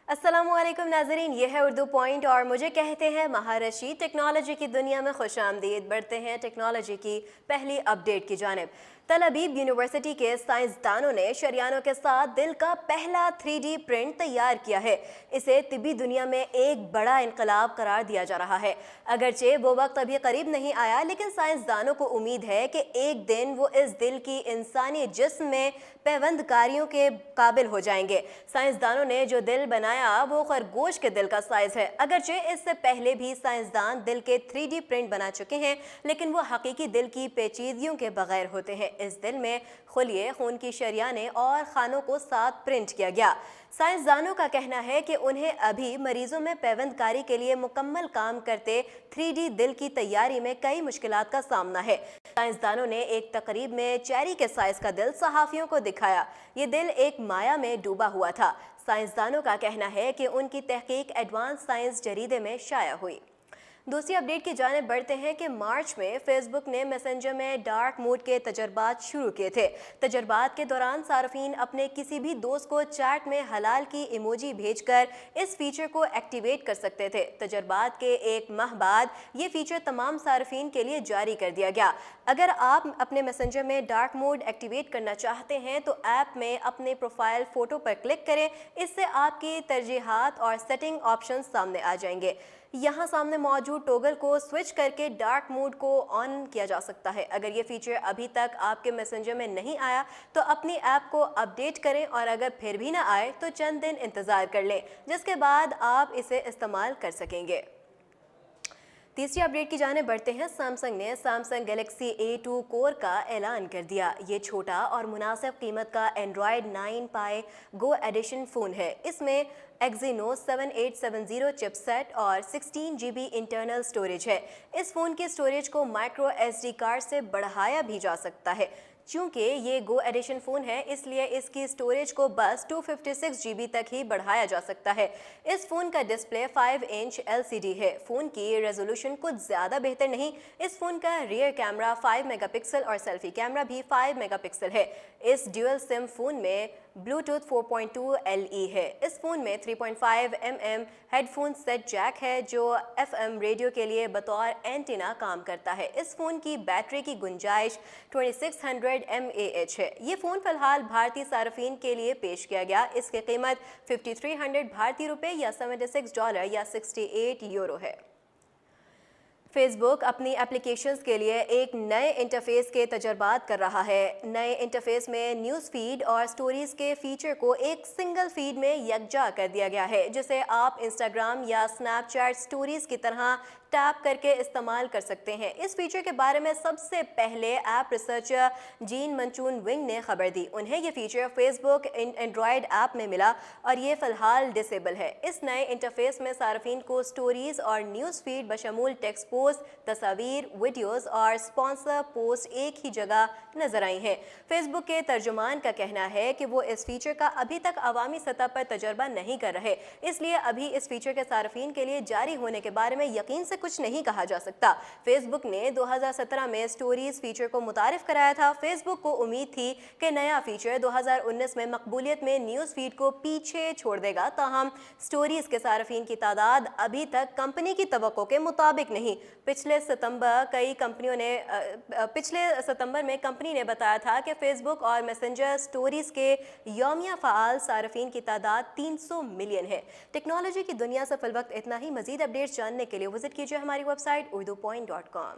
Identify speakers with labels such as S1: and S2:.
S1: अस्सलामु अलैकुम नाज़रीन, ये है उर्दू पॉइंट और मुझे कहते हैं महारशी। टेक्नोलॉजी की दुनिया में खुशामदीद। बढ़ते हैं टेक्नोलॉजी की पहली अपडेट की जानिब। तल अबीब यूनिवर्सिटी के साइंसदानों ने शरियानों के साथ दिल का पहला 3D प्रिंट तैयार किया है। इसे तिब्बी दुनिया में एक बड़ा इनकलाब करार दिया जा रहा है। अगरचे वो वक्त अभी करीब नहीं आया, लेकिन साइंसदानों को उम्मीद है कि एक दिन वो इस दिल की इंसानी जिस्म में पैवंदकारियों के काबिल हो जाएंगे। साइंसदानों ने जो दिल बनाया वो खरगोश के दिल का साइज है। अगरचे इससे पहले भी साइंसदान दिल के 3D प्रिंट बना चुके हैं, लेकिन वो हकीकी दिल की पेचीदगियों के बगैर होते हैं। इस दिल में खुलिए खून की शरियानें और खानों को साथ प्रिंट किया गया। साइंसदानों का कहना है कि उन्हें अभी मरीजों में पैवंदकारी के लिए मुकम्मल काम करते 3D दिल की तैयारी में कई मुश्किलात का सामना है। साइंसदानों ने एक तकरीब में चेरी के साइज का दिल सहाफियों को दिखाया। ये दिल एक माया में डूबा हुआ था। साइंसदानों का कहना है कि उनकी तहकीक एडवांस साइंस जरीदे में शाया हुई। दूसरी अपडेट की जानिब बढ़ते हैं कि मार्च में फेसबुक ने मैसेंजर में डार्क मोड के तजर्बात शुरू किए थे। तजर्बात के दौरान सार्फिन अपने किसी भी दोस्त को चैट में हलाल की इमोजी भेजकर इस फीचर को एक्टिवेट कर सकते थे। तजर्बात के एक माह बाद ये फीचर तमाम सार्फिन के लिए जारी कर दिया गया। अगर आप अपने मैसेंजर में डार्क मोड एक्टिवेट करना चाहते हैं तो ऐप में अपने प्रोफाइल फ़ोटो पर क्लिक करें। इससे आपकी तरजीहात और सेटिंग ऑप्शन सामने आ जाएंगे। यहाँ सामने मौजूद टॉगल को स्विच करके डार्क मोड को ऑन किया जा सकता है। अगर ये फीचर अभी तक आपके मैसेंजर में नहीं आया तो अपनी ऐप को अपडेट करें, और अगर फिर भी ना आए तो चंद दिन इंतज़ार कर लें, जिसके बाद आप इसे इस्तेमाल कर सकेंगे। तीसरी अपडेट की जाने बढ़ते हैं। सैमसंग ने सैमसंग गैलेक्सी A2 कोर का ऐलान कर दिया। ये छोटा और मुनासिब कीमत का एंड्रॉयड 9 पाई गो एडिशन फ़ोन है। इसमें Exynos 7870 चिपसेट और 16 GB इंटरनल स्टोरेज है। इस फ़ोन की स्टोरेज को माइक्रो SD कार्ड से बढ़ाया भी जा सकता है। चूँकि ये गो एडिशन फ़ोन है, इसलिए इसकी स्टोरेज को बस 256 GB तक ही बढ़ाया जा सकता है। इस फ़ोन का डिस्प्ले 5 इंच LCD है। फ़ोन की रेजोल्यूशन कुछ ज़्यादा बेहतर नहीं। इस फ़ोन का रियर कैमरा 5 मेगापिक्सल और सेल्फी कैमरा भी 5 मेगापिक्सल है। इस ड्यूअल सिम फ़ोन में ब्लूटूथ 4.2 LE है। इस फ़ोन में 3.5 mm हेडफोन सेट जैक है, जो FM रेडियो के लिए बतौर एंटीना काम करता है। इस फ़ोन की बैटरी की गुंजाइश 2600 mAh है। ये फ़ोन फ़िलहाल भारतीय सार्फिन के लिए पेश किया गया। इसकी कीमत 5300 भारतीय रुपये या $76 या 68 यूरो है। फेसबुक अपनी एप्लीकेशंस के लिए एक नए इंटरफेस के तजर्बात कर रहा है। नए इंटरफेस में न्यूज़ फीड और स्टोरीज़ के फीचर को एक सिंगल फीड में यकजा कर दिया गया है, जिसे आप इंस्टाग्राम या स्नैपचैट स्टोरीज़ की तरह टैप करके इस्तेमाल कर सकते हैं। इस फीचर के बारे में सबसे पहले ऐप रिसर्चर जीन मंचून विंग ने खबर दी। उन्हें यह फीचर फेसबुक एंड्रॉयड ऐप में मिला और ये फ़िलहाल डिसेबल है। इस नए इंटरफेस में सार्फिन को स्टोरीज़ और न्यूज़ फीड बशमूल टेक्स्ट पोस्ट, तस्वीर, वीडियोस और स्पॉन्सर पोस्ट एक ही जगह नजर आई हैं। फेसबुक के तर्जुमान का कहना है कि वो इस फीचर का अभी तक अवामी सतह पर तजर्बा नहीं कर रहे, इसलिए अभी इस फीचर के सार्फिन के लिए जारी होने के बारे में यकीन से कुछ नहीं कहा जा सकता। फेसबुक ने 2017 में स्टोरीज फीचर को मुतारिफ कराया था। फेसबुक को उम्मीद थी कि नया फीचर 2019 में मकबूलियत में न्यूज़ फीड को पीछे छोड़ देगा, ताहम स्टोरीज के सार्फिन की तादाद अभी तक कंपनी की तवक्को के मुताबिक नहीं। पिछले सितंबर में कंपनी ने बताया था कि फेसबुक और मैसेंजर स्टोरीज के यौमिया फ़ाल सार्फिन की तादाद 300 मिलियन है। टेक्नोलॉजी की दुनिया से फिलवक्त इतना ही। मजीद अपडेट्स जानने के लिए विजिट कीजिए हमारी वेबसाइट urdupoint.com।